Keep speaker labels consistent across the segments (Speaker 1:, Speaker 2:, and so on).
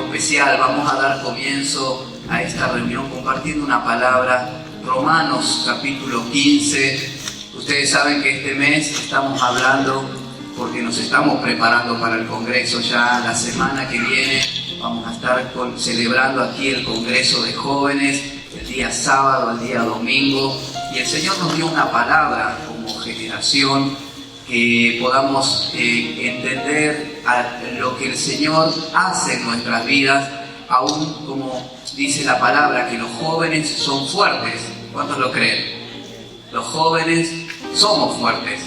Speaker 1: especial. Vamos a dar comienzo a esta reunión compartiendo una palabra. Romanos capítulo 15. Ustedes saben que este mes estamos hablando, porque nos estamos preparando para el Congreso. Ya la semana que viene vamos a estar celebrando aquí el Congreso de Jóvenes, el día sábado, el día domingo. Y el Señor nos dio una palabra como generación, que podamos entender lo que el Señor hace en nuestras vidas, aún como dice la palabra, que los jóvenes son fuertes. ¿Cuántos lo creen? Los jóvenes somos fuertes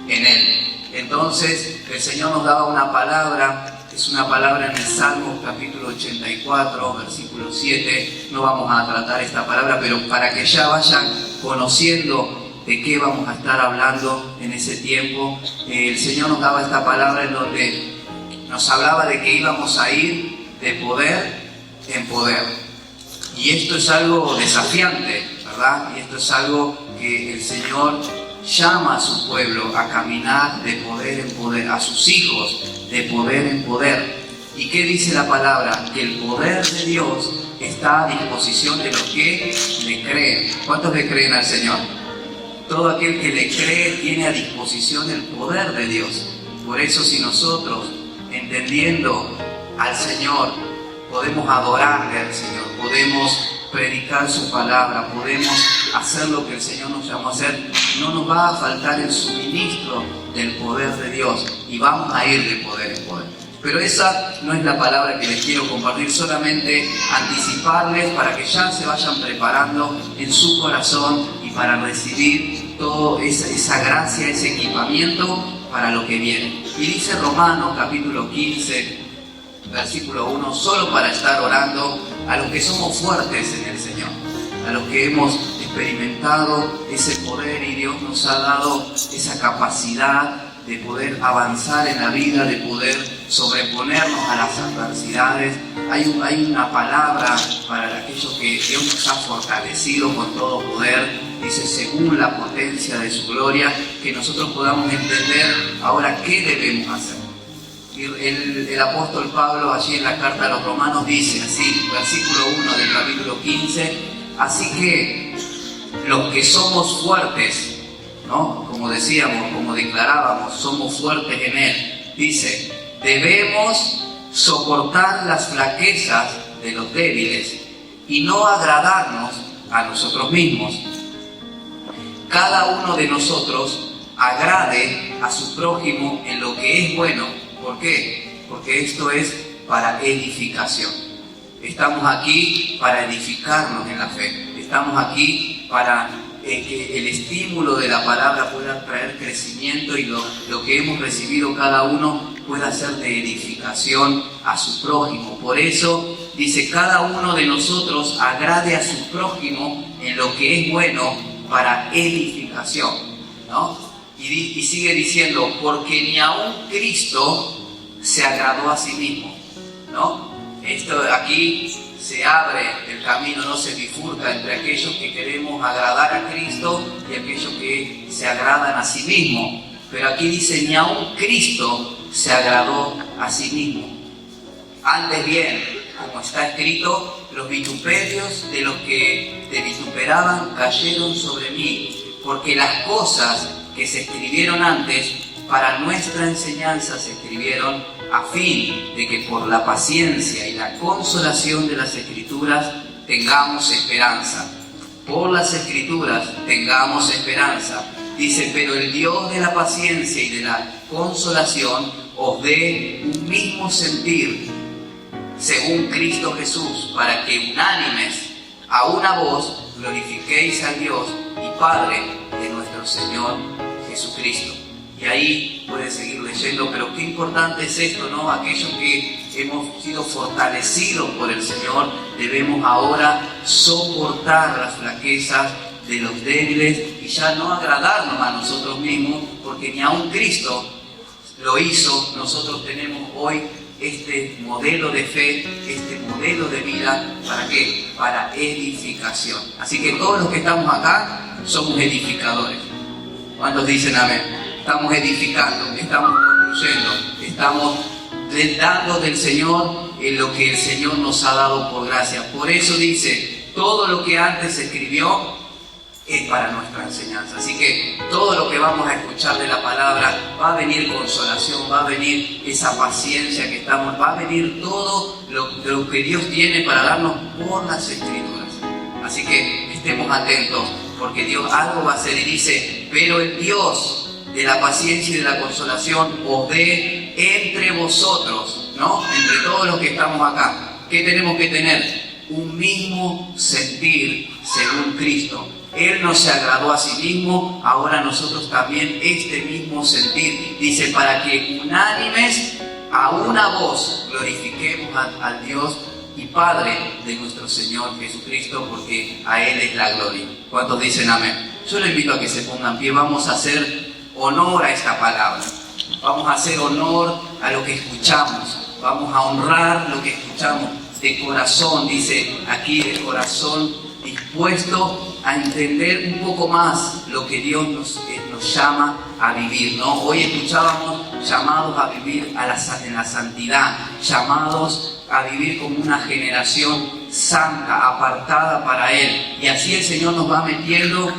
Speaker 1: en Él. Entonces el Señor nos daba una palabra, es una palabra en el Salmo capítulo 84, versículo 7. No vamos a tratar esta palabra, pero para que ya vayan conociendo de qué vamos a estar hablando en ese tiempo. El Señor nos daba esta palabra en donde nos hablaba de que íbamos a ir de poder en poder. Y esto es algo desafiante, ¿verdad? Y esto es algo que el Señor llama a su pueblo a caminar de poder en poder, a sus hijos de poder en poder. ¿Y qué dice la palabra? Que el poder de Dios está a disposición de los que le creen. ¿Cuántos le creen al Señor? Todo aquel que le cree tiene a disposición el poder de Dios. Por eso, si nosotros, entendiendo al Señor, podemos adorarle al Señor, podemos predicar su palabra, podemos hacer lo que el Señor nos llamó a hacer, no nos va a faltar el suministro del poder de Dios y vamos a ir de poder en poder. Pero esa no es la palabra que les quiero compartir, solamente anticiparles para que ya se vayan preparando en su corazón y para recibir toda esa gracia, ese equipamiento para lo que viene. Y dice Romanos capítulo 15, versículo 1, solo para estar orando a los que somos fuertes en el Señor, a los que hemos experimentado ese poder y Dios nos ha dado esa capacidad de poder avanzar en la vida, de poder sobreponernos a las adversidades. Hay una palabra para aquellos que Dios nos ha fortalecido con todo poder, dice según la potencia de su gloria, que nosotros podamos entender ahora qué debemos hacer. Y el apóstol Pablo allí en la carta a los Romanos dice así, versículo 1 del capítulo 15, así que los que somos fuertes, ¿no? Como decíamos, como declarábamos, somos fuertes en Él. Dice, debemos soportar las flaquezas de los débiles y no agradarnos a nosotros mismos. Cada uno de nosotros agrade a su prójimo en lo que es bueno. ¿Por qué? Porque esto es para edificación. Estamos aquí para edificarnos en la fe. Estamos aquí para que el estímulo de la palabra pueda traer crecimiento y lo que hemos recibido cada uno pueda ser de edificación a su prójimo. Por eso dice, cada uno de nosotros agrade a su prójimo en lo que es bueno para edificación, ¿no? Y sigue diciendo, porque ni aun Cristo se agradó a sí mismo, ¿no? Esto aquí se abre el camino, no se bifurca entre aquellos que queremos agradar a Cristo y aquellos que se agradan a sí mismos. Pero aquí dice, ni aun Cristo se agradó a sí mismo. Antes bien, como está escrito, los vituperios de los que te vituperaban cayeron sobre mí, porque las cosas que se escribieron antes para nuestra enseñanza se escribieron a fin de que por la paciencia y la consolación de las Escrituras tengamos esperanza. Por las Escrituras tengamos esperanza. Dice, pero el Dios de la paciencia y de la consolación os dé un mismo sentir según Cristo Jesús, para que unánimes a una voz glorifiquéis al Dios y Padre de nuestro Señor Jesucristo. Y ahí pueden seguir leyendo, pero qué importante es esto, ¿no? Aquellos que hemos sido fortalecidos por el Señor, debemos ahora soportar las flaquezas de los débiles y ya no agradarnos a nosotros mismos, porque ni aun Cristo lo hizo. Nosotros tenemos hoy este modelo de fe, este modelo de vida, ¿para qué? Para edificación. Así que todos los que estamos acá somos edificadores. ¿Cuántos dicen amén? Estamos edificando, estamos construyendo, estamos dando del Señor en lo que el Señor nos ha dado por gracia. Por eso dice, todo lo que antes se escribió es para nuestra enseñanza. Así que todo lo que vamos a escuchar de la palabra, va a venir consolación, va a venir esa paciencia que estamos, va a venir todo lo que Dios tiene para darnos por las Escrituras. Así que estemos atentos, porque Dios algo va a hacer y dice, pero el Dios de la paciencia y de la consolación os dé entre vosotros, ¿no? Entre todos los que estamos acá. ¿Qué tenemos que tener? Un mismo sentir según Cristo. Él no se agradó a sí mismo, ahora nosotros también este mismo sentir. Dice, para que unánimes a una voz glorifiquemos al Dios y Padre de nuestro Señor Jesucristo, porque a Él es la gloria. ¿Cuántos dicen amén? Yo les invito a que se pongan pie. Vamos a hacer honor a esta palabra. Vamos a hacer honor a lo que escuchamos. Vamos a honrar lo que escuchamos de corazón, dice aquí, de corazón dispuesto a entender un poco más lo que Dios nos llama a vivir, ¿no? Hoy escuchábamos llamados a vivir en la santidad, llamados a vivir como una generación santa, apartada para Él. Y así el Señor nos va metiendo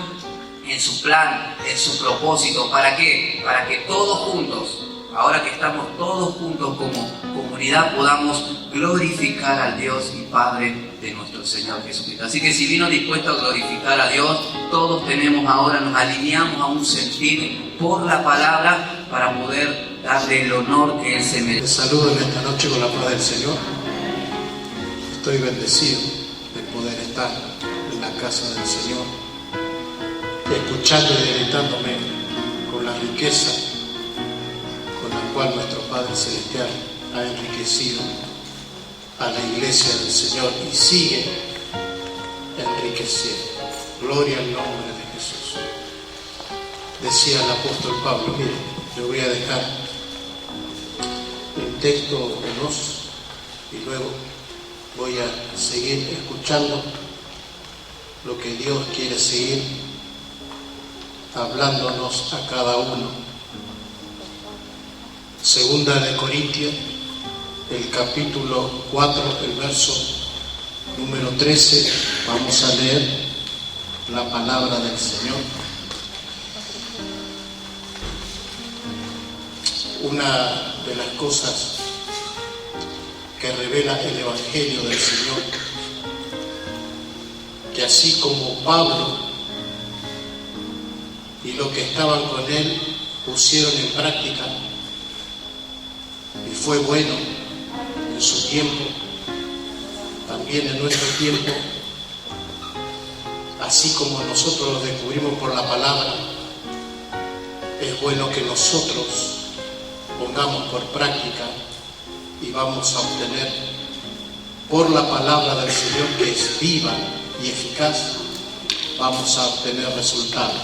Speaker 1: en su plan, en su propósito. ¿Para qué? Para que todos juntos, ahora que estamos todos juntos como comunidad, podamos glorificar al Dios y Padre de nuestro Señor Jesucristo. Así que si vino dispuesto a glorificar a Dios, todos tenemos ahora, nos alineamos a un sentir por la palabra para poder darle el honor que Él se merece.
Speaker 2: Les saludo en esta noche con la paz del Señor. Estoy bendecido de poder estar en la casa del Señor, escuchando y deleitándome con la riqueza con la cual nuestro Padre Celestial ha enriquecido a la iglesia del Señor y sigue enriqueciendo. Gloria al nombre de Jesús. Decía el apóstol Pablo, mire, yo voy a dejar el texto veloz y luego voy a seguir escuchando lo que Dios quiere seguir hablándonos a cada uno. Segunda de Corintios, el capítulo 4, el verso número 13, vamos a leer la palabra del Señor. Una de las cosas que revela el Evangelio del Señor, que así como Pablo y los que estaban con él pusieron en práctica, y fue bueno en su tiempo, también en nuestro tiempo, así como nosotros lo descubrimos por la palabra, es bueno que nosotros pongamos por práctica y vamos a obtener por la palabra del Señor, que es viva y eficaz, vamos a obtener resultados.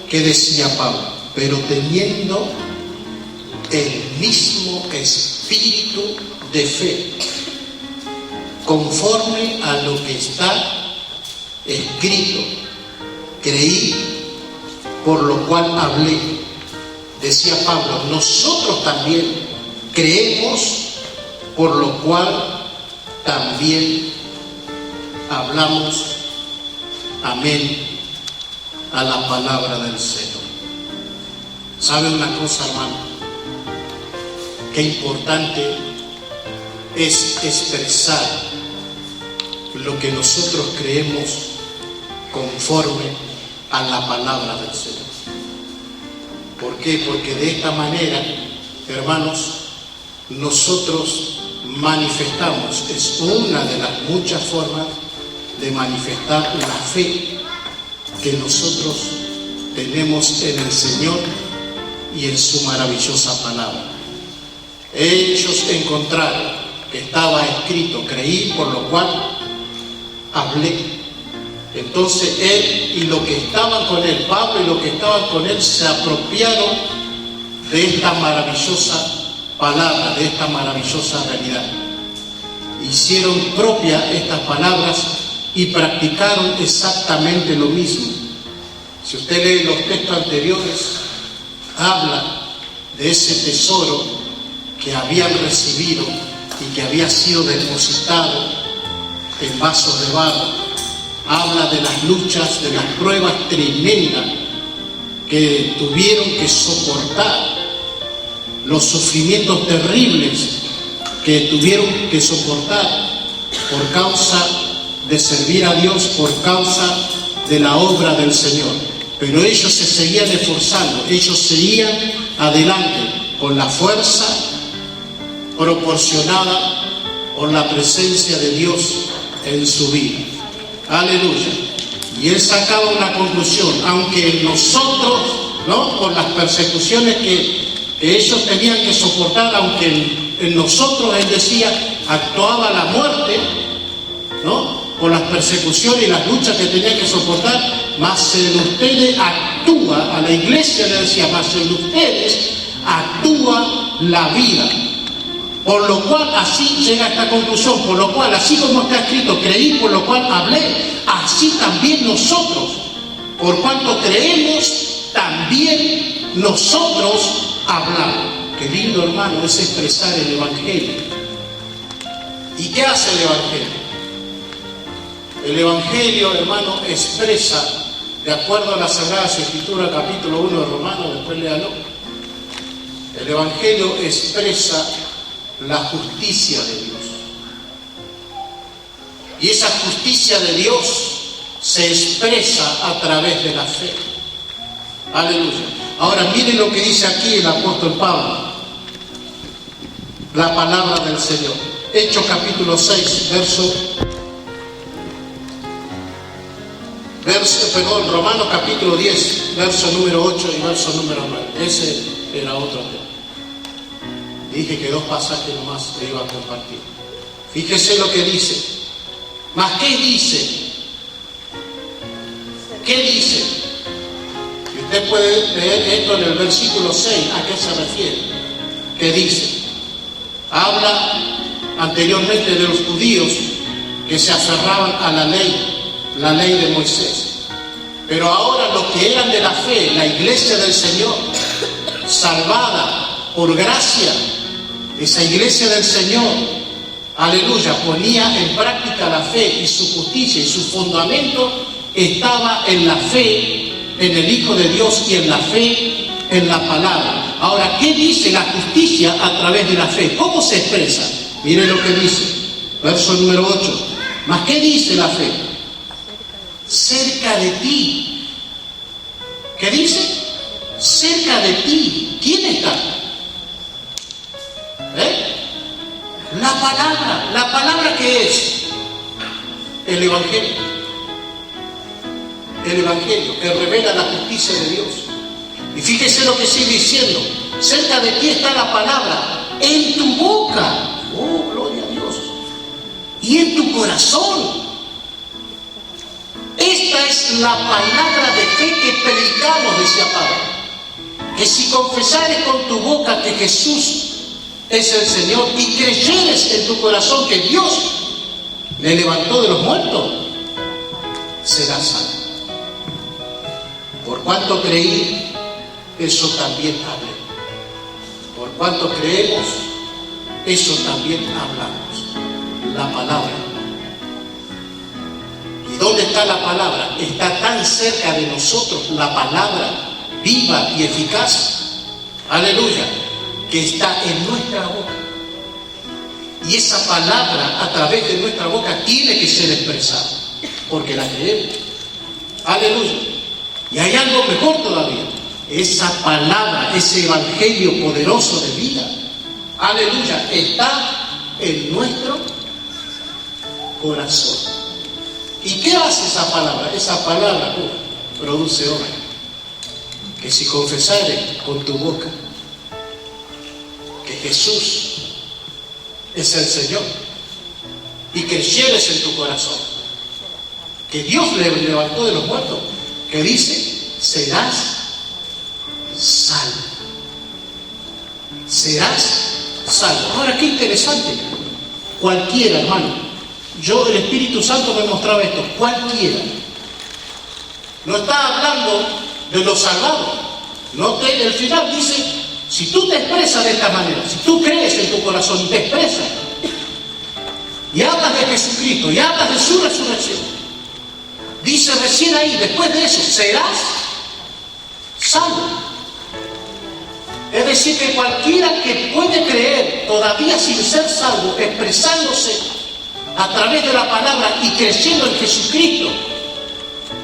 Speaker 2: ¿Qué decía Pablo? Pero teniendo el mismo espíritu de fe, conforme a lo que está escrito, creí, por lo cual hablé. Decía Pablo, nosotros también creemos, por lo cual también hablamos. Amén a la palabra del Señor. ¿Sabe una cosa, hermano? Qué importante es expresar lo que nosotros creemos conforme a la palabra del Señor. ¿Por qué? Porque de esta manera, hermanos, nosotros manifestamos, es una de las muchas formas de manifestar la fe que nosotros tenemos en el Señor y en su maravillosa palabra. Ellos encontraron que estaba escrito, creí, por lo cual hablé. Entonces él y los que estaban con él, Pablo y los que estaban con él, se apropiaron de esta maravillosa palabra, de esta maravillosa realidad. Hicieron propias estas palabras y practicaron exactamente lo mismo. Si usted lee los textos anteriores, habla de ese tesoro que habían recibido y que había sido depositado en vasos de barro. Habla de las luchas, de las pruebas tremendas que tuvieron que soportar, los sufrimientos terribles que tuvieron que soportar por causa de servir a Dios, por causa de la obra del Señor. Pero ellos se seguían esforzando, ellos seguían adelante con la fuerza proporcionada por la presencia de Dios en su vida. Aleluya. Y él sacaba una conclusión: aunque nosotros, ¿no?, por las persecuciones que ellos tenían que soportar, aunque en nosotros, él decía, actuaba la muerte, ¿no?, por las persecuciones y las luchas que tenían que soportar, mas en ustedes actúa, a la iglesia le decía, mas en ustedes actúa la vida. Por lo cual, así llega a esta conclusión, por lo cual, así como está escrito, creí, por lo cual hablé, así también nosotros, por cuanto creemos, también nosotros hablamos. Qué lindo, hermano, es expresar el Evangelio. ¿Y qué hace el Evangelio? El Evangelio, hermano, expresa, de acuerdo a la Sagrada Escritura, capítulo 1 de Romanos, después léalo. El Evangelio expresa la justicia de Dios. Y esa justicia de Dios se expresa a través de la fe. Aleluya. Ahora miren lo que dice aquí el apóstol Pablo. La palabra del Señor. Hechos capítulo 6, Romanos capítulo 10, verso número 8 y verso número 9. Ese era otro tema. Dije que 2 pasajes nomás te iba a compartir. Fíjese lo que dice. ¿Mas qué dice? ¿Qué dice? Y usted puede leer esto en el versículo 6. ¿A qué se refiere? ¿Qué dice? Habla anteriormente de los judíos que se aferraban a la ley de Moisés. Pero ahora los que eran de la fe, la iglesia del Señor, salvada por gracia, esa iglesia del Señor, aleluya, ponía en práctica la fe y su justicia, y su fundamento estaba en la fe en el Hijo de Dios y en la fe en la palabra. Ahora, ¿qué dice la justicia a través de la fe? ¿Cómo se expresa? Mire lo que dice, verso número 8. ¿Mas qué dice la fe? Cerca de ti. ¿Qué dice? Cerca de ti. ¿Quién está? La palabra que es el Evangelio. El Evangelio que revela la justicia de Dios. Y fíjese lo que sigue diciendo: cerca de ti está la palabra, en tu boca, oh gloria a Dios, y en tu corazón. Esta es la palabra de fe que predicamos, decía Pablo, que si confesares con tu boca que Jesús es el Señor y creyeres en tu corazón que Dios le levantó de los muertos, serás salvo. Por cuanto creí, eso también hablé. Por cuanto creemos, eso también hablamos. La palabra. ¿Y dónde está la palabra? Está tan cerca de nosotros la palabra viva y eficaz. Aleluya. Que está en nuestra boca. Y esa palabra a través de nuestra boca tiene que ser expresada, porque la creemos. Aleluya. Y hay algo mejor todavía. Esa palabra, ese evangelio poderoso de vida, aleluya, está en nuestro corazón. ¿Y qué hace esa palabra? Esa palabra produce obra. Que si confesares con tu boca que Jesús es el Señor y creyeres en tu corazón que Dios le levantó de los muertos, que dice, serás salvo. Serás salvo. Ahora, qué interesante. Cualquiera, hermano. El Espíritu Santo me mostraba esto. Cualquiera. No está hablando de los salvados. El final dice, si tú te expresas de esta manera, si tú crees en tu corazón y te expresas, y hablas de Jesucristo, y hablas de su resurrección, dice recién ahí, después de eso, serás salvo. Es decir, que cualquiera que puede creer, todavía sin ser salvo, expresándose a través de la palabra y creyendo en Jesucristo,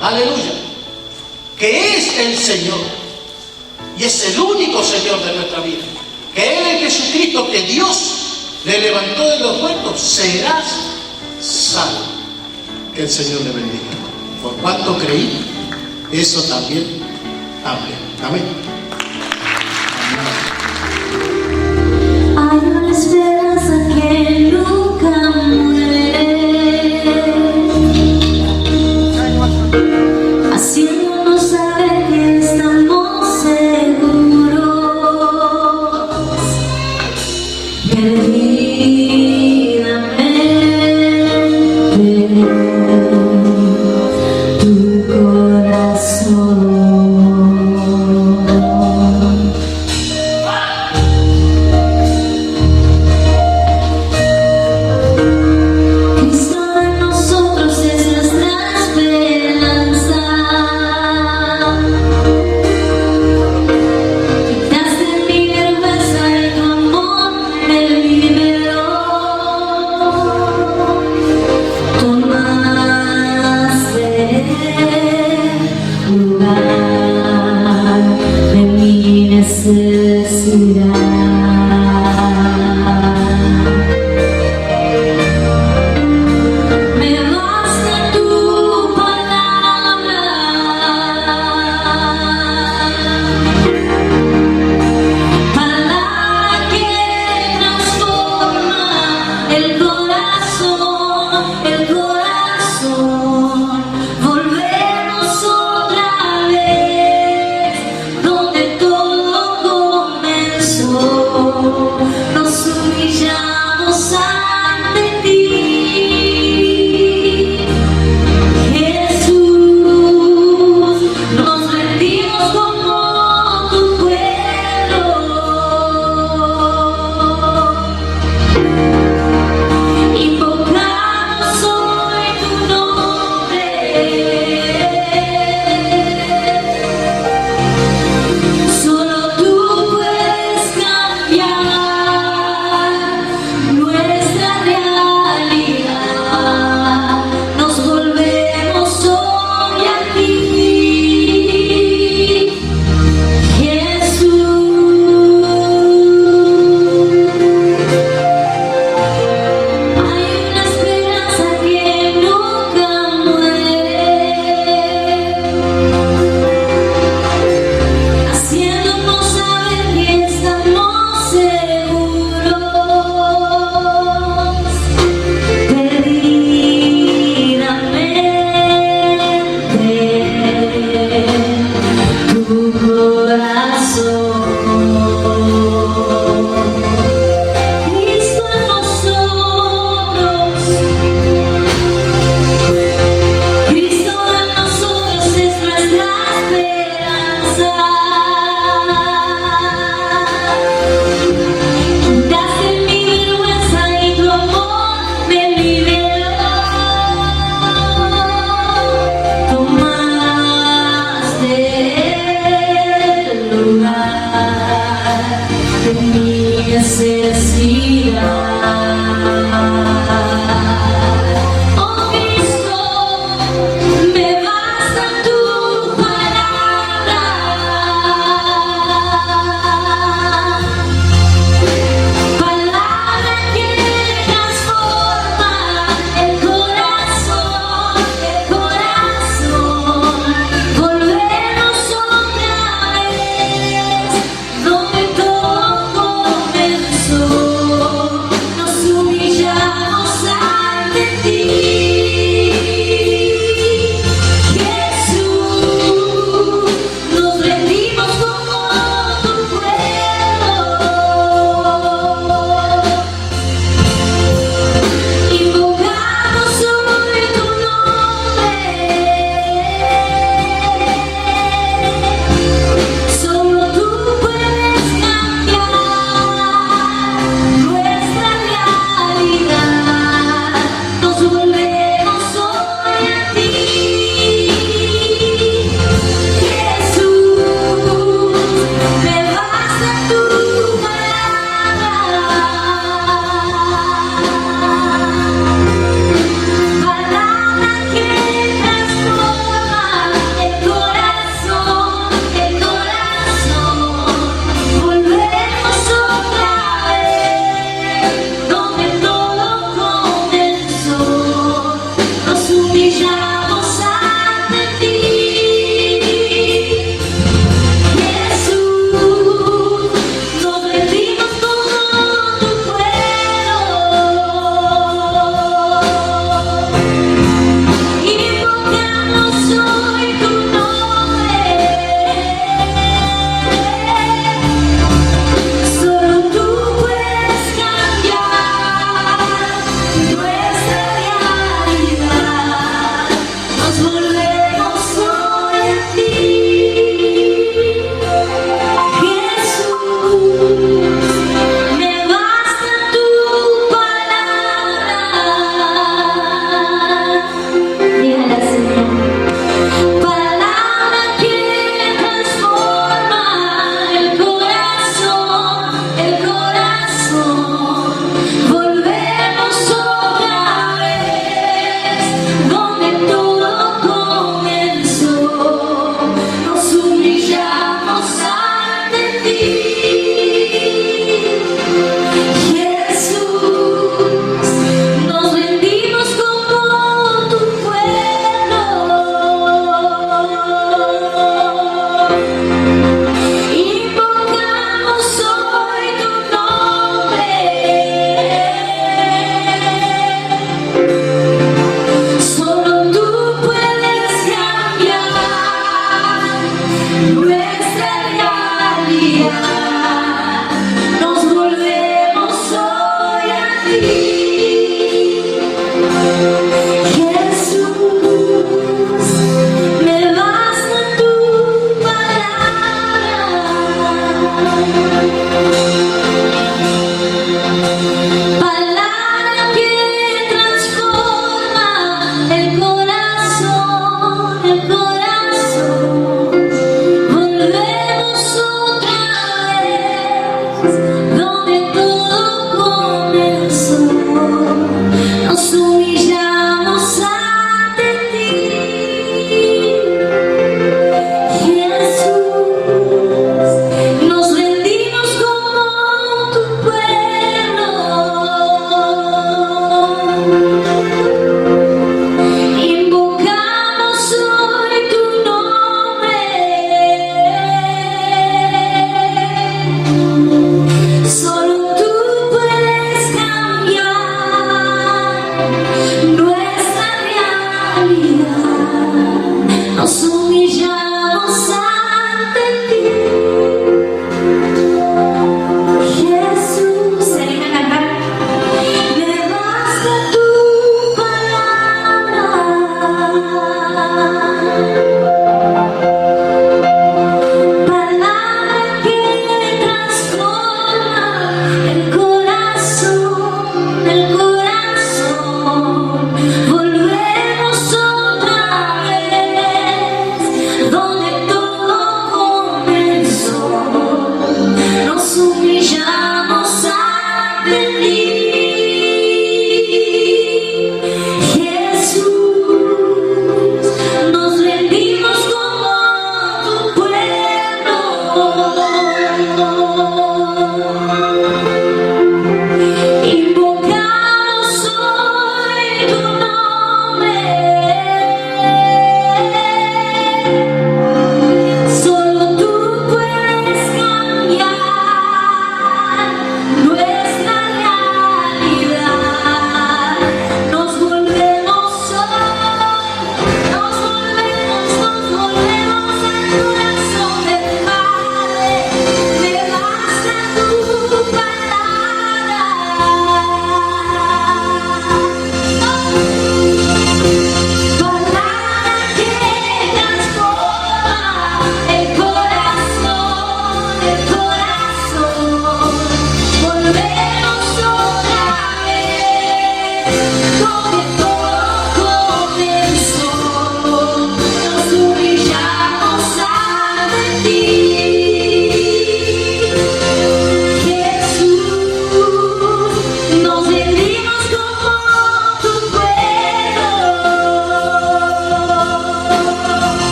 Speaker 2: aleluya, que es el Señor, y es el único Señor de nuestra vida, que Él es Jesucristo, que Dios le levantó de los muertos, serás salvo. Que el Señor le bendiga. Por cuanto creí, eso también hablé. Amén.
Speaker 3: Hay una esperanza que nunca muere, haciéndonos saber que estamos seguros. Perdidamente tu corazón.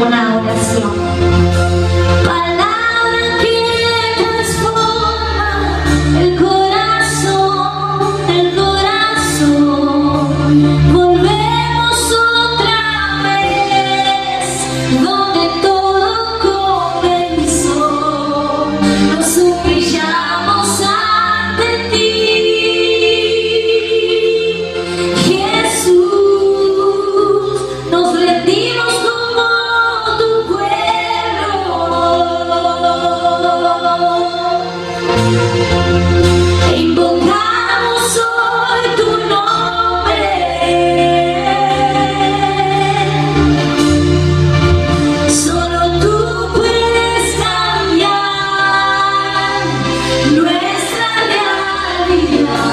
Speaker 3: una oración. Palabra que transforma el corazón, el corazón. Volvemos otra vez donde todo comenzó. Nos humillamos ante ti, Jesús. Nos rendimos como tu pueblo e invocamos hoy tu nombre. Solo tú puedes cambiar nuestra realidad.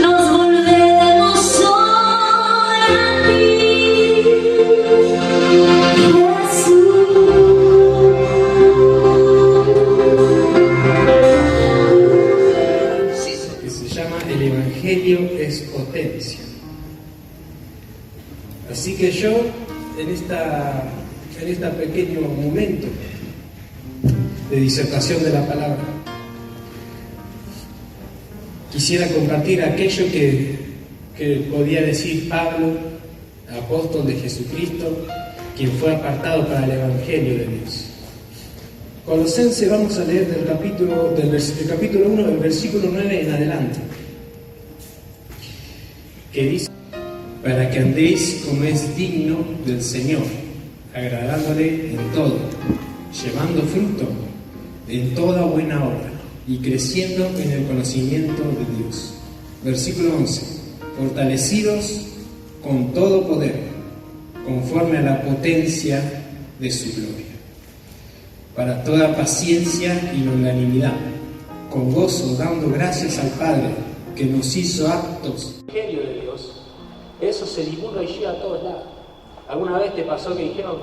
Speaker 3: Nos volvemos hoy a ti, Jesús.
Speaker 4: Que se llama El Evangelio es Potencia. Así que yo, en este pequeño momento de disertación de la palabra, quisiera compartir aquello que podía decir Pablo, apóstol de Jesucristo, quien fue apartado para el Evangelio de Dios. Colosenses, vamos a leer del capítulo 1, del versículo 9 en adelante, que dice: para que andéis como es digno del Señor, agradándole en todo, llevando fruto en toda buena obra y creciendo en el conocimiento de Dios. Versículo 11: fortalecidos con todo poder, conforme a la potencia de su gloria, para toda paciencia y longanimidad, con gozo dando gracias al Padre que nos hizo aptos. El Evangelio de Dios, eso se divulga y llega a todos lados. ¿Alguna vez te pasó que dijeron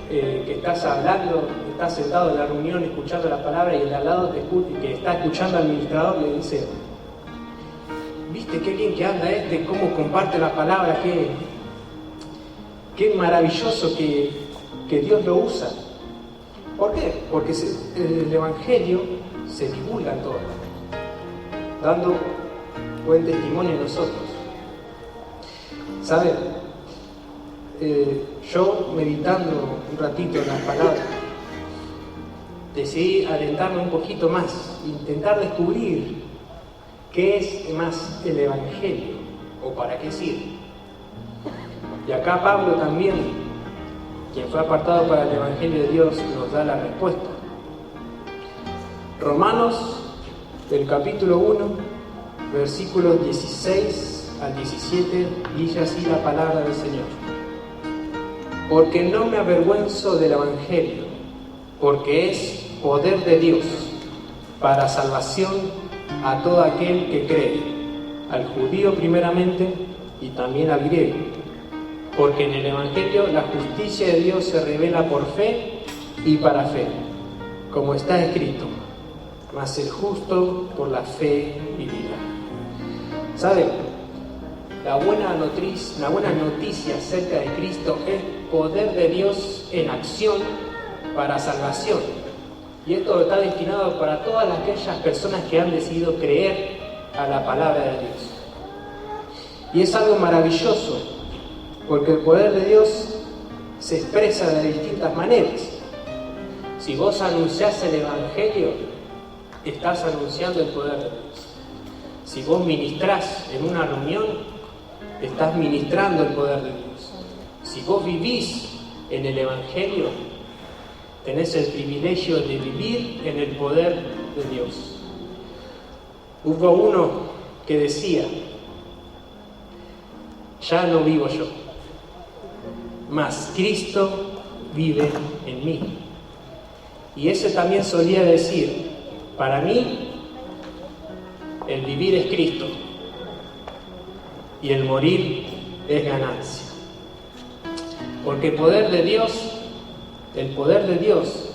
Speaker 4: que estás hablando, estás sentado en la reunión escuchando la palabra y el al lado te escucha, que está escuchando al administrador le dice: ¿viste qué bien que anda este? ¿Cómo comparte la palabra? Qué maravilloso que Dios lo usa. ¿Por qué? Porque el Evangelio se divulga en todo, dando buen testimonio de nosotros. ¿Saben? Yo, meditando un ratito en las palabras, decidí adentrarme un poquito más, intentar descubrir qué es más el Evangelio o para qué sirve. Y acá Pablo también, quien fue apartado para el Evangelio de Dios, nos da la respuesta. Romanos, del capítulo 1, versículos 16 al 17, dice así la palabra del Señor: porque no me avergüenzo del Evangelio, porque es poder de Dios para salvación a todo aquel que cree, al judío primeramente y también al griego. Porque en el Evangelio la justicia de Dios se revela por fe y para fe, como está escrito: mas el justo por la fe vivirá. ¿Saben? La buena noticia acerca de Cristo es poder de Dios en acción para salvación. Y esto está destinado para todas aquellas personas que han decidido creer a la palabra de Dios. Y es algo maravilloso, porque el poder de Dios se expresa de distintas maneras. Si vos anunciás el Evangelio, estás anunciando el poder de Dios. Si vos ministrás en una reunión, estás ministrando el poder de Dios. Si vos vivís en el Evangelio, tenés el privilegio de vivir en el poder de Dios. Hubo uno que decía: ya no vivo yo, mas Cristo vive en mí. Y ese también solía decir: para mí el vivir es Cristo y el morir es ganancia. Porque el poder de Dios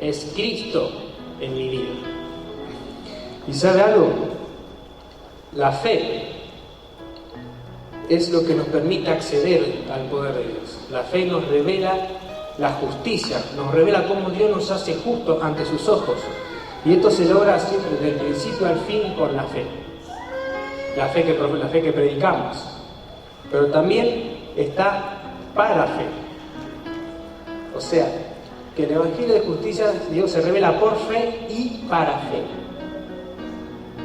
Speaker 4: es Cristo en mi vida. ¿Y sabe algo? La fe es lo que nos permite acceder al poder de Dios. La fe nos revela la justicia, nos revela cómo Dios nos hace justos ante sus ojos. Y esto se logra siempre, desde el principio al fin, por la fe. La fe que predicamos. Pero también está para fe. O sea, que el Evangelio de justicia de Dios se revela por fe y para fe.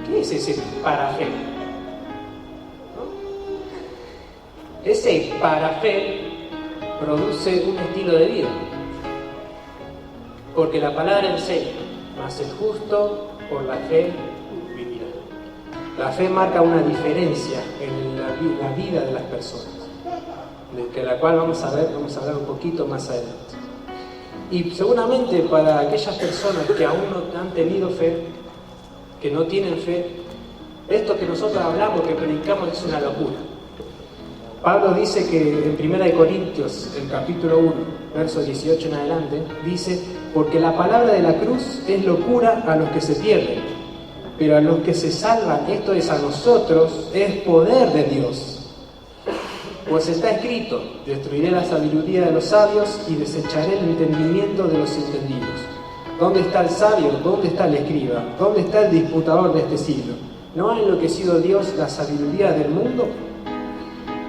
Speaker 4: ¿Qué es ese para fe? ¿No? Ese para fe produce un estilo de vida. Porque la palabra enseña, mas el justo por la fe vivirá. La fe marca una diferencia en la vida de las personas, de la cual vamos a hablar un poquito más adelante. Y seguramente para aquellas personas que aún no han tenido fe, que no tienen fe, esto que nosotros hablamos, que predicamos, es una locura. Pablo dice que en 1 Corintios, el capítulo 1, verso 18 en adelante, dice: porque la palabra de la cruz es locura a los que se pierden, pero a los que se salvan, esto es a nosotros, es poder de Dios. Pues está escrito: destruiré la sabiduría de los sabios y desecharé el entendimiento de los entendidos. ¿Dónde está el sabio? ¿Dónde está el escriba? ¿Dónde está el disputador de este siglo? ¿No ha enloquecido Dios la sabiduría del mundo?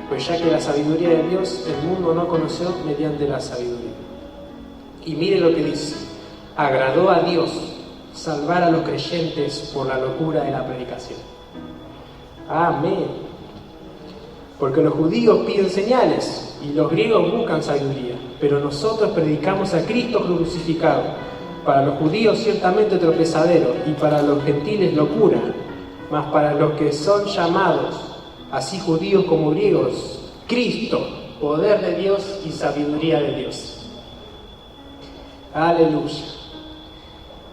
Speaker 4: Pues ya que la sabiduría de Dios el mundo no conoció mediante la sabiduría. Y mire lo que dice: agradó a Dios salvar a los creyentes por la locura de la predicación. Amén. Porque los judíos piden señales y los griegos buscan sabiduría, pero nosotros predicamos a Cristo crucificado, para los judíos ciertamente tropezadero y para los gentiles locura, mas para los que son llamados, así judíos como griegos, Cristo, poder de Dios y sabiduría de Dios. Aleluya.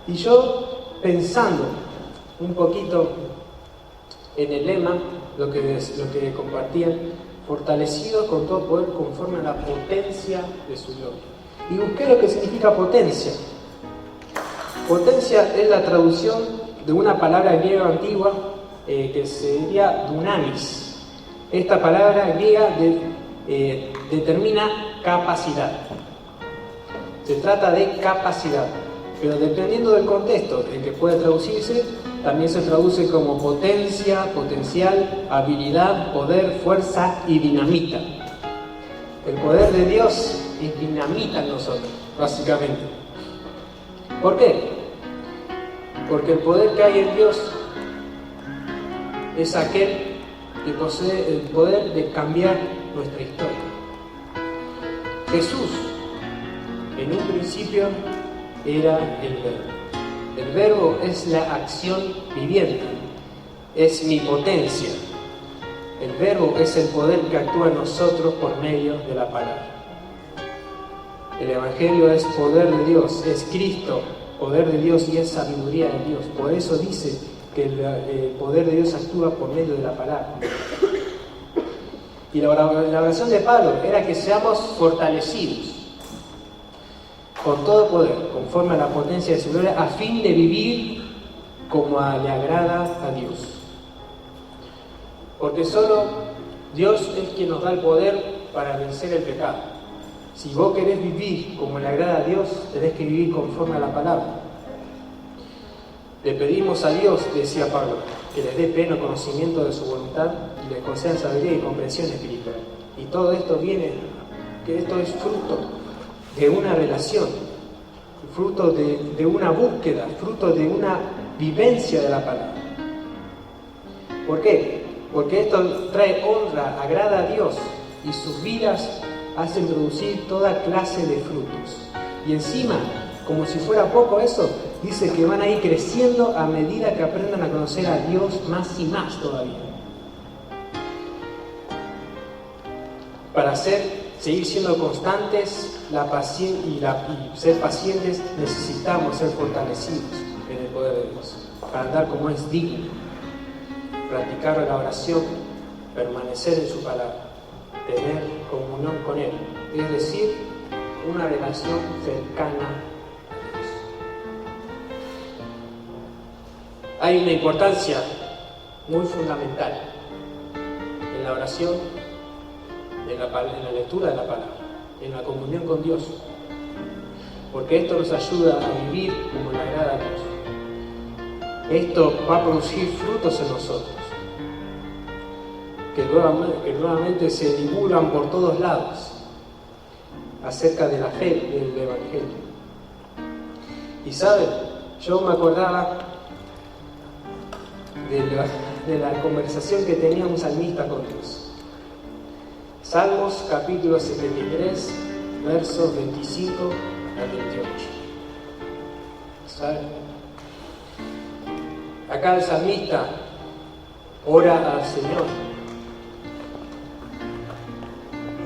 Speaker 4: Y yo, pensando un poquito en el lema, lo que compartían, fortalecido con todo poder conforme a la potencia de su gloria. Y busqué lo que significa potencia. Potencia es la traducción de una palabra griega antigua que sería dunamis. Esta palabra griega determina capacidad. Se trata de capacidad, pero dependiendo del contexto en que puede traducirse, también se traduce como potencia, potencial, habilidad, poder, fuerza y dinamita. El poder de Dios es dinamita en nosotros, básicamente. ¿Por qué? Porque el poder que hay en Dios es aquel que posee el poder de cambiar nuestra historia. Jesús, en un principio, era el Verbo. El Verbo es la acción viviente, es mi potencia. El Verbo es el poder que actúa en nosotros por medio de la palabra. El Evangelio es poder de Dios, es Cristo, poder de Dios y es sabiduría de Dios. Por eso dice que el poder de Dios actúa por medio de la palabra. Y la oración de Pablo era que seamos fortalecidos con todo poder, conforme a la potencia de su gloria, a fin de vivir como le agrada a Dios. Porque solo Dios es quien nos da el poder para vencer el pecado. Si vos querés vivir como le agrada a Dios, tenés que vivir conforme a la palabra. Le pedimos a Dios, decía Pablo, que les dé pleno conocimiento de su voluntad y les conceda sabiduría y comprensión espiritual. Y todo esto que esto es fruto de una relación, fruto de una búsqueda, fruto de una vivencia de la palabra. ¿Por qué? Porque esto trae honra, agrada a Dios y sus vidas hacen producir toda clase de frutos. Y encima, como si fuera poco eso, dice que van a ir creciendo a medida que aprendan a conocer a Dios más y más todavía. Para seguir siendo constantes y ser pacientes, necesitamos ser fortalecidos en el poder de Dios, para andar como es digno, practicar la oración, permanecer en su palabra, tener comunión con Él, es decir, una relación cercana a Dios. Hay una importancia muy fundamental en la oración en la lectura de la palabra, en la comunión con Dios. Porque esto nos ayuda a vivir como le agrada a Dios. Esto va a producir frutos en nosotros, que nuevamente se divulgan por todos lados acerca de la fe del Evangelio. Y saben, yo me acordaba de la conversación que tenía un salmista con Dios. Salmos capítulo 73, versos 25 al 28. ¿Saben? Acá el salmista ora al Señor.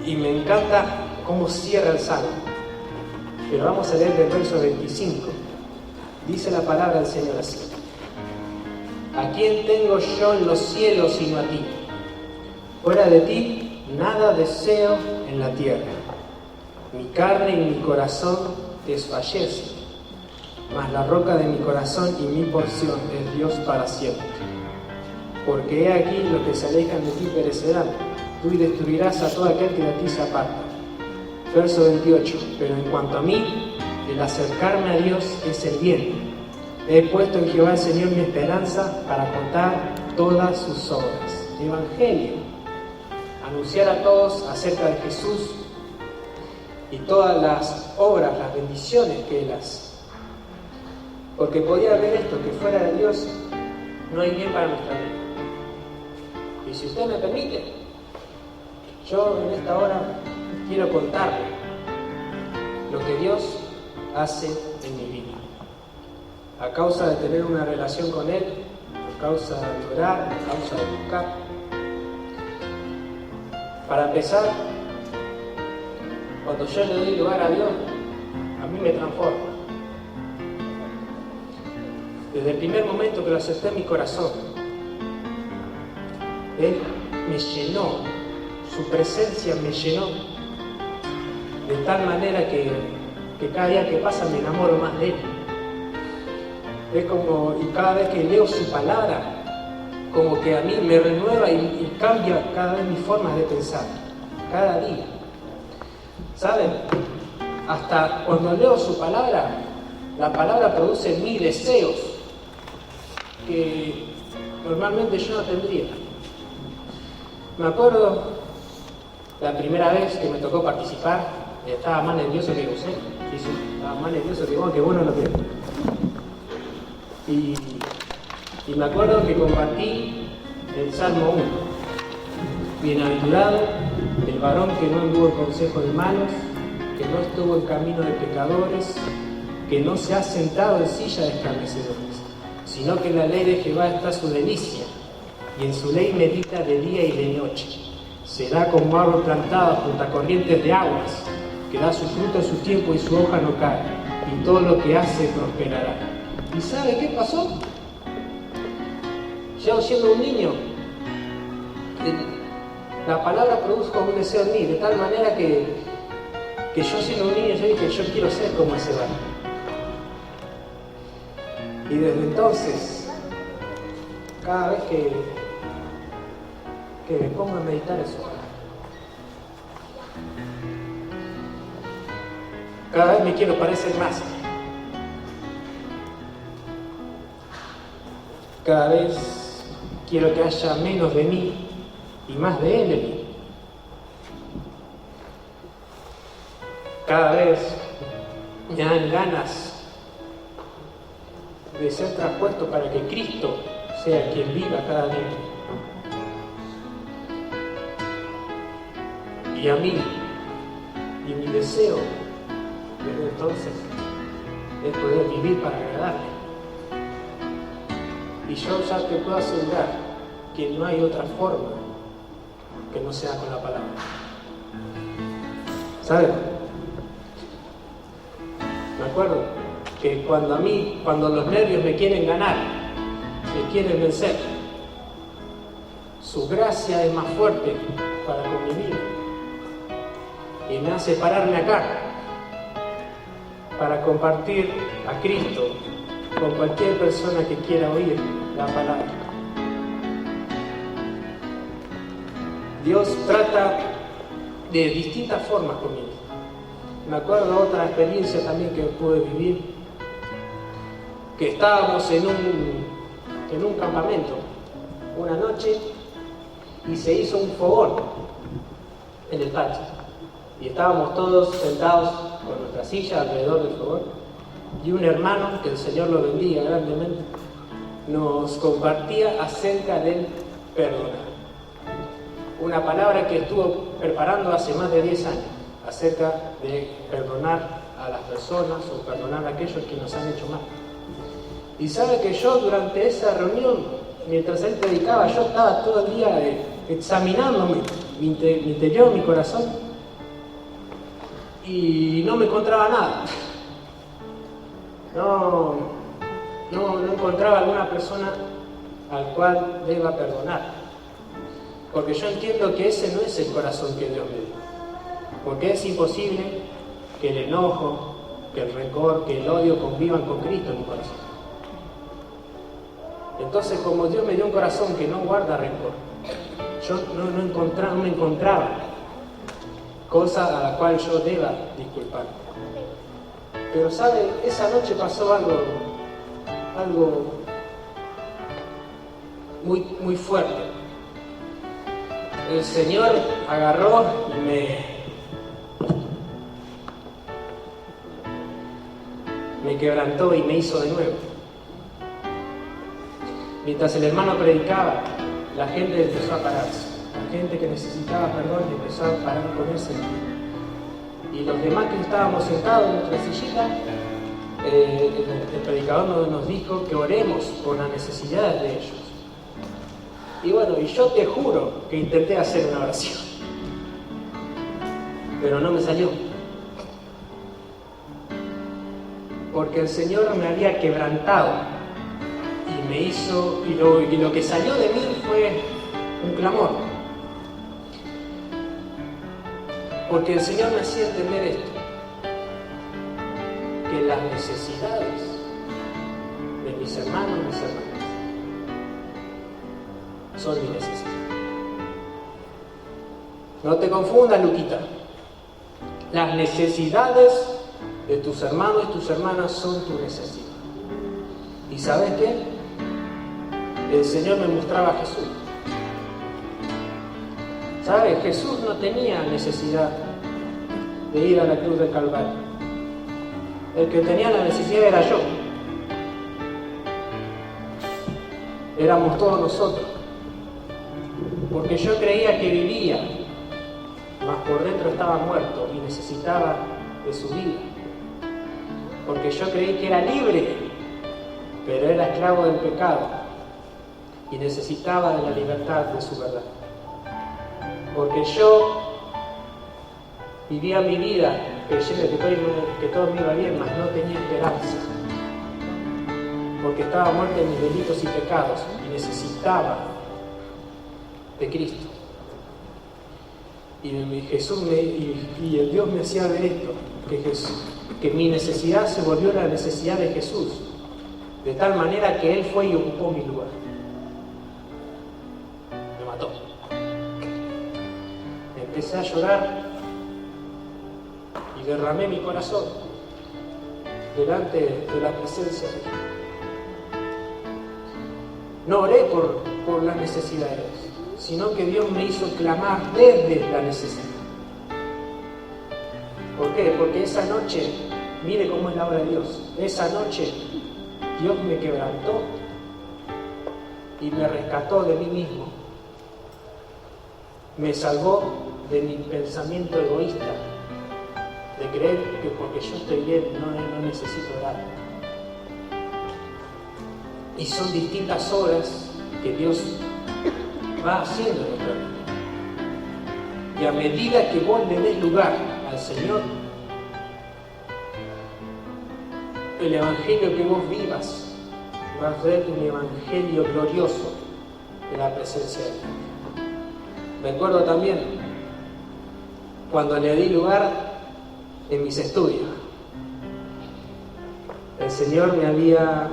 Speaker 4: Y me encanta cómo cierra el salmo. Pero vamos a leer del verso 25. Dice la palabra del Señor así: ¿A quién tengo yo en los cielos sino a ti? Fuera de ti nada deseo en la tierra. Mi carne y mi corazón desfallecen, mas la roca de mi corazón y mi porción es Dios para siempre. Porque he aquí los que se alejan de ti perecerán, tú destruirás a todo aquel que de ti se aparta. Verso 28. Pero en cuanto a mí, el acercarme a Dios es el bien. He puesto en Jehová el Señor mi esperanza para contar todas sus obras. Evangelio. Anunciar a todos acerca de Jesús y todas las obras, las bendiciones que Él hace. Porque podía haber esto, que fuera de Dios no hay bien para nuestra vida. Y si usted me permite, yo en esta hora quiero contarle lo que Dios hace en mi vida. A causa de tener una relación con Él, a causa de orar, a causa de buscar. Para empezar, cuando yo le doy lugar a Dios, a mí me transforma. Desde el primer momento que lo acepté en mi corazón, Él me llenó, su presencia me llenó, de tal manera que cada día que pasa me enamoro más de Él. Es como, y cada vez que leo su palabra, como que a mí me renueva y cambia cada vez mis formas de pensar, cada día. ¿Saben? Hasta cuando leo su palabra, la palabra produce en mí deseos que normalmente yo no tendría. Me acuerdo la primera vez que me tocó participar, estaba más nervioso que usted. Sí, estaba más nervioso que bueno lo que. Y me acuerdo que compartí el Salmo 1. Bienaventurado el varón que no anduvo en consejo de malos, que no estuvo en camino de pecadores, que no se ha sentado en silla de escarnecedores, sino que en la ley de Jehová está su delicia, y en su ley medita de día y de noche. Será como árbol plantado junto a corrientes de aguas, que da su fruto en su tiempo y su hoja no cae, y todo lo que hace prosperará. ¿Y sabe qué pasó? Yo siendo un niño, la palabra produjo un deseo en mí, de tal manera que yo siendo un niño yo dije, yo quiero ser como ese varón. Y desde entonces, cada vez que me pongo a meditar eso, cada vez me quiero parecer más. Cada vez quiero que haya menos de mí y más de Él en mí. Cada vez me dan ganas de ser traspuesto para que Cristo sea quien viva cada día. Y a mí, y mi deseo desde entonces es poder vivir para agradarle. Y yo ya te puedo asegurar que no hay otra forma que no sea con la palabra. ¿Saben? Me acuerdo que cuando los nervios me quieren ganar, me quieren vencer, su gracia es más fuerte para con mi vida. Y me hace pararme acá para compartir a Cristo con cualquier persona que quiera oír la palabra. Dios trata de distintas formas conmigo. Me acuerdo otra experiencia también que pude vivir, que estábamos en un campamento una noche y se hizo un fogón en el patio. Y estábamos todos sentados con nuestra silla alrededor del fogón y un hermano, que el Señor lo bendiga grandemente, nos compartía acerca del perdonar. Una palabra que estuvo preparando hace más de 10 años, acerca de perdonar a las personas o perdonar a aquellos que nos han hecho mal. Y sabe que yo durante esa reunión, mientras él predicaba, yo estaba todo el día examinándome mi interior, mi corazón, y no me encontraba nada. No encontraba alguna persona al cual deba perdonar. Porque yo entiendo que ese no es el corazón que Dios me dio. Porque es imposible que el enojo, que el rencor, que el odio convivan con Cristo en mi corazón. Entonces, como Dios me dio un corazón que no guarda rencor, yo no me encontraba cosa a la cual yo deba disculparme. Pero sabe, esa noche pasó algo muy fuerte. El Señor agarró y me quebrantó y me hizo de nuevo. Mientras el hermano predicaba, la gente empezó a pararse. La gente que necesitaba perdón empezó a parar y ponerse en pie. Y los demás que estábamos sentados en nuestra sillita, el predicador nos dijo que oremos por las necesidades de ellos. Y bueno, y yo te juro que intenté hacer una oración, pero no me salió. Porque el Señor me había quebrantado y me hizo, y lo que salió de mí fue un clamor. Porque el Señor me hacía entender esto, que las necesidades de mis hermanos y mis hermanas son mi necesidad. No te confundas, Luquita. Las necesidades de tus hermanos y tus hermanas son tu necesidad. ¿Y sabes qué? El Señor me mostraba a Jesús. ¿Sabes? Jesús no tenía necesidad de ir a la cruz del Calvario. El que tenía la necesidad era yo. Éramos todos nosotros. Porque yo creía que vivía, mas por dentro estaba muerto y necesitaba de su vida. Porque yo creí que era libre, pero era esclavo del pecado y necesitaba de la libertad de su verdad. Porque yo vivía mi vida creyendo que todo me iba bien, mas no tenía esperanza. Porque estaba muerto en mis delitos y pecados y necesitaba de Cristo. Y el Dios me hacía ver esto, que mi necesidad se volvió la necesidad de Jesús, de tal manera que Él fue y ocupó mi lugar. Me mató. Empecé a llorar y derramé mi corazón delante de la presencia de Dios. No oré por las necesidades, sino que Dios me hizo clamar desde la necesidad. ¿Por qué? Porque esa noche, mire cómo es la obra de Dios, esa noche Dios me quebrantó y me rescató de mí mismo. Me salvó de mi pensamiento egoísta, de creer que porque yo estoy bien no necesito orar. Y son distintas obras que Dios va haciendo en nuestra vida. Y a medida que vos le des lugar al Señor, el evangelio que vos vivas va a ser un evangelio glorioso de la presencia de Dios. Me acuerdo también cuando le di lugar en mis estudios. El Señor me había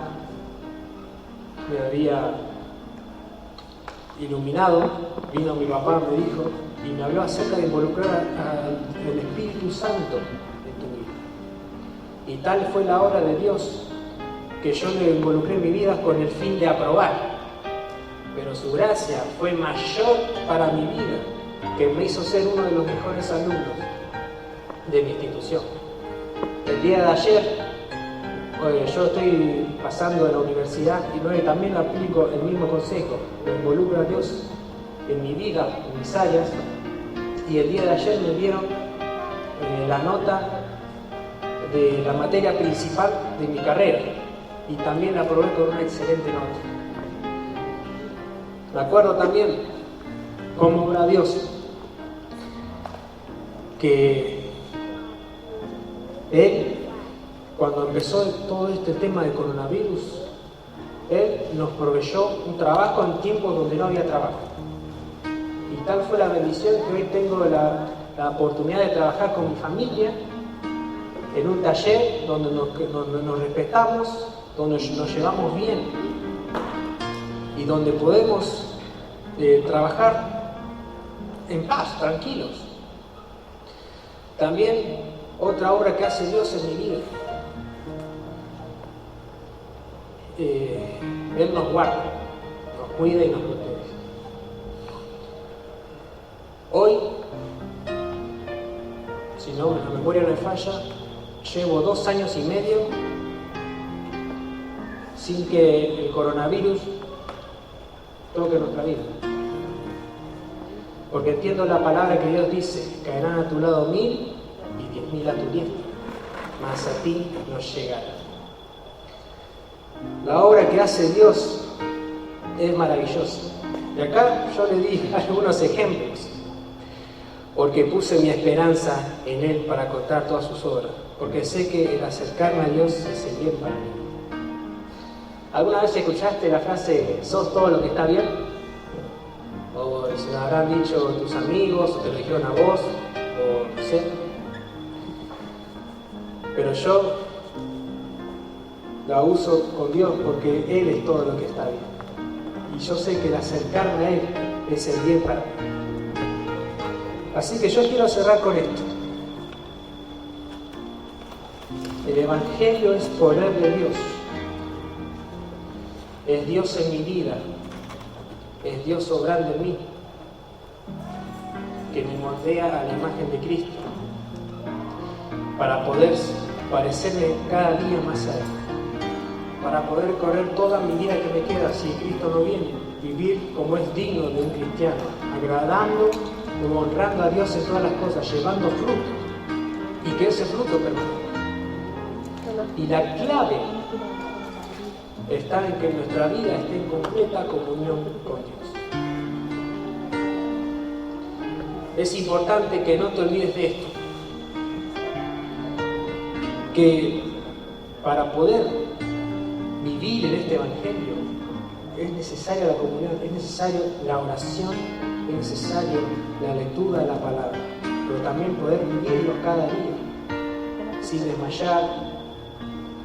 Speaker 4: iluminado, vino mi papá, me dijo, y me habló acerca de involucrar al Espíritu Santo en tu vida. Y tal fue la obra de Dios que yo le involucré en mi vida con el fin de aprobar. Pero su gracia fue mayor para mi vida, que me hizo ser uno de los mejores alumnos de mi institución. El día de ayer, yo estoy pasando en la universidad y también aplico el mismo consejo. Me involucro a Dios en mi vida, en mis áreas, y el día de ayer me dieron la nota de la materia principal de mi carrera y también la aprobé con una excelente nota. Me acuerdo también cómo obra Dios, que Él, cuando empezó todo este tema del coronavirus, Él nos proveyó un trabajo en tiempos donde no había trabajo. Y tal fue la bendición que hoy tengo la oportunidad de trabajar con mi familia en un taller donde nos respetamos, donde nos llevamos bien y donde podemos trabajar en paz, tranquilos. También otra obra que hace Dios en mi vida. Él nos guarda, nos cuida y nos protege. Hoy, si no la memoria no me falla, llevo 2 años y medio sin que el coronavirus toque nuestra vida. Porque entiendo la palabra que Dios dice: caerán a tu lado 1000 y 10.000 a tu diestra, mas a ti no llegará. La obra que hace Dios es maravillosa. Y acá yo le di algunos ejemplos, porque puse mi esperanza en Él para contar todas sus obras, porque sé que el acercarme a Dios es el bien para mí. ¿Alguna vez escuchaste la frase "sos todo lo que está bien"? O se lo habrán dicho tus amigos, o te lo dijeron a vos, o no sé. Pero yo la uso con Dios porque Él es todo lo que está bien. Y yo sé que el acercarme a Él es el bien para mí. Así que yo quiero cerrar con esto. El Evangelio es poder de Dios. Es Dios en mi vida. Es Dios obrando en mí, que me moldea a la imagen de Cristo para poder parecerme cada día más a Él, para poder correr toda mi vida que me queda si Cristo no viene, vivir como es digno de un cristiano, agradando o honrando a Dios en todas las cosas, llevando fruto y que ese fruto permanezca. Y la clave está en que nuestra vida esté en completa comunión con Dios. Es importante que no te olvides de esto, que para poder vivir en este Evangelio es necesaria la comunión, es necesario la oración, es necesario la lectura de la palabra, pero también poder vivirlo cada día, sin desmayar,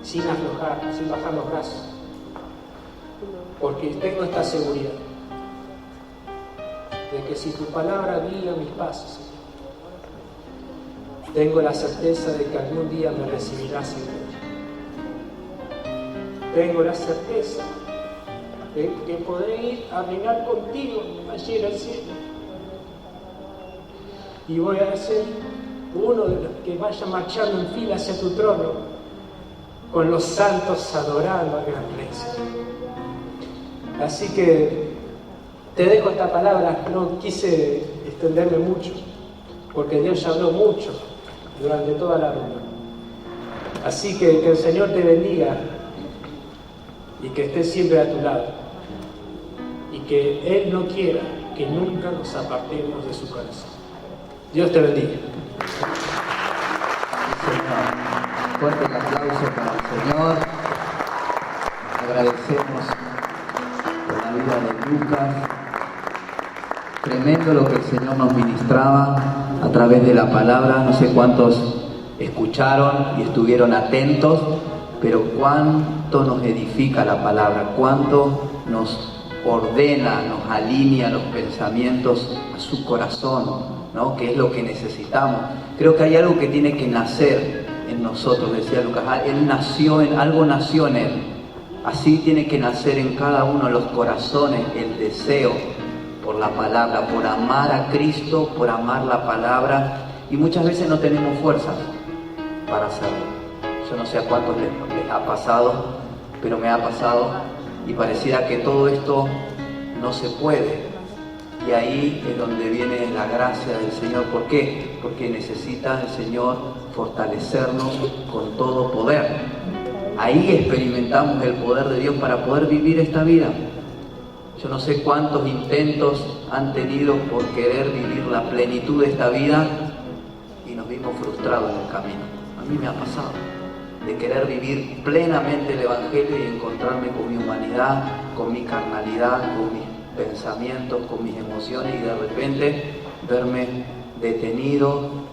Speaker 4: sin aflojar, sin bajar los brazos. Porque tengo esta seguridad de que si tu palabra guía mis pasos, tengo la certeza de que algún día me recibirás en gloria. Tengo la certeza de que podré ir a reinar contigo allí en el cielo. Y voy a ser uno de los que vaya marchando en fila hacia tu trono, con los santos adorando al gran Rey. Así que te dejo esta palabra. No quise extenderme mucho, porque Dios ya habló mucho durante toda la reunión. Así que el Señor te bendiga y que esté siempre a tu lado. Y que Él no quiera que nunca nos apartemos de su corazón. Dios te bendiga.
Speaker 1: Señor, fuerte el aplauso para el Señor. Agradecemos por la vida de Lucas. Tremendo lo que el Señor nos ministraba a través de la palabra. No sé cuántos escucharon y estuvieron atentos, pero cuánto nos edifica la palabra, cuánto nos ordena, nos alinea los pensamientos a su corazón, ¿no? Que es lo que necesitamos. Creo que hay algo que tiene que nacer en nosotros, decía Lucas. Algo nació en él. Así tiene que nacer en cada uno de los corazones el deseo por la palabra, por amar a Cristo, por amar la palabra. Y muchas veces no tenemos fuerzas para hacerlo. Yo no sé a cuántos les ha pasado, pero me ha pasado y pareciera que todo esto no se puede. Y ahí es donde viene la gracia del Señor. ¿Por qué? Porque necesita el Señor fortalecernos con todo poder. Ahí experimentamos el poder de Dios para poder vivir esta vida. Yo no sé cuántos intentos han tenido por querer vivir la plenitud de esta vida y nos vimos frustrados en el camino. A mí me ha pasado de querer vivir plenamente el Evangelio y encontrarme con mi humanidad, con mi carnalidad, con mis pensamientos, con mis emociones y de repente verme detenido.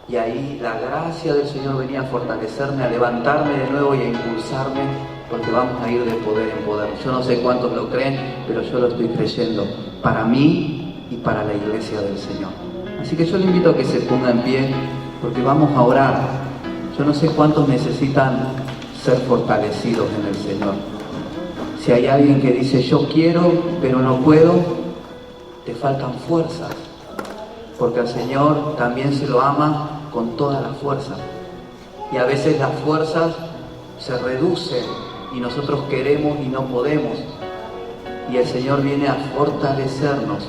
Speaker 1: Y ahí la gracia del Señor venía a fortalecerme, a levantarme de nuevo y a impulsarme, porque vamos a ir de poder en poder. Yo no sé cuántos lo creen, pero yo lo estoy creyendo para mí y para la iglesia del Señor. Así que yo le invito a que se ponga en pie, porque vamos a orar. Yo no sé cuántos necesitan ser fortalecidos en el Señor. Si hay alguien que dice, yo quiero, pero no puedo, te faltan fuerzas. Porque al Señor también se lo ama con toda la fuerza. Y a veces las fuerzas se reducen y nosotros queremos y no podemos. Y el Señor viene a fortalecernos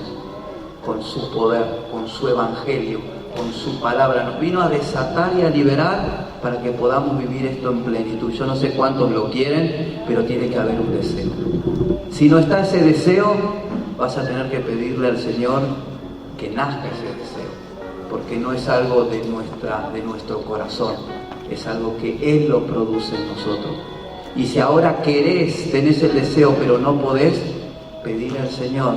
Speaker 1: con su poder, con su evangelio, con su palabra. Nos vino a desatar y a liberar para que podamos vivir esto en plenitud. Yo no sé cuántos lo quieren, pero tiene que haber un deseo. Si no está ese deseo, vas a tener que pedirle al Señor que nazca ese deseo, porque no es algo de nuestro corazón, es algo que Él lo produce en nosotros. Y si ahora querés, tenés el deseo, pero no podés, pedirle al Señor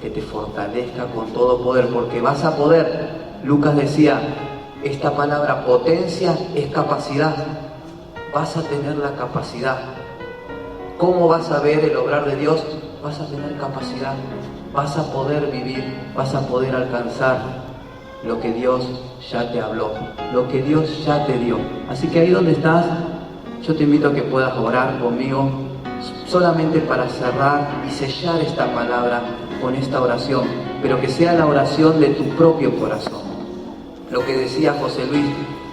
Speaker 1: que te fortalezca con todo poder, porque vas a poder. Lucas decía, esta palabra potencia es capacidad. Vas a tener la capacidad. ¿Cómo vas a ver el obrar de Dios? Vas a tener capacidad. Vas a poder vivir, vas a poder alcanzar lo que Dios ya te habló, lo que Dios ya te dio. Así que ahí donde estás, yo te invito a que puedas orar conmigo, solamente para cerrar y sellar esta palabra con esta oración, pero que sea la oración de tu propio corazón. Lo que decía José Luis,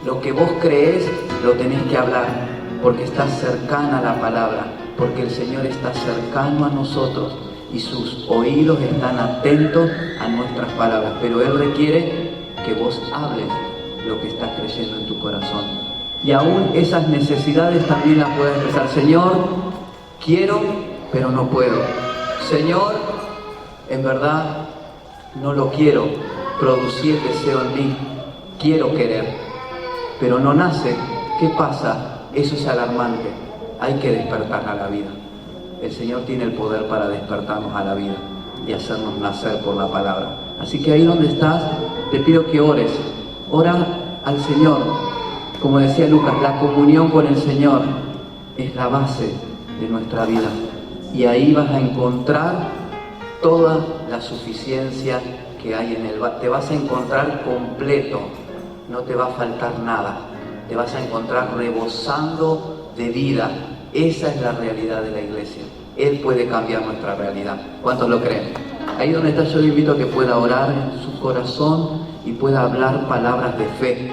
Speaker 1: lo que vos creés, lo tenés que hablar, porque estás cercana a la palabra, porque el Señor está cercano a nosotros. Y sus oídos están atentos a nuestras palabras, pero Él requiere que vos hables lo que estás creyendo en tu corazón. Y aún esas necesidades también las puedes expresar. Señor, quiero, pero no puedo. Señor, en verdad no lo quiero, producí el deseo en mí, quiero querer, pero no nace. ¿Qué pasa? Eso es alarmante. Hay que despertar a la vida. El Señor tiene el poder para despertarnos a la vida y hacernos nacer por la palabra. Así que ahí donde estás, te pido que ores. Ora al Señor. Como decía Lucas, la comunión con el Señor es la base de nuestra vida. Y ahí vas a encontrar toda la suficiencia que hay en Él. Te vas a encontrar completo. No te va a faltar nada. Te vas a encontrar rebosando de vida. Esa es la realidad de la iglesia. Él puede cambiar nuestra realidad. ¿Cuántos lo creen? Ahí donde está, yo le invito a que pueda orar en su corazón y pueda hablar palabras de fe.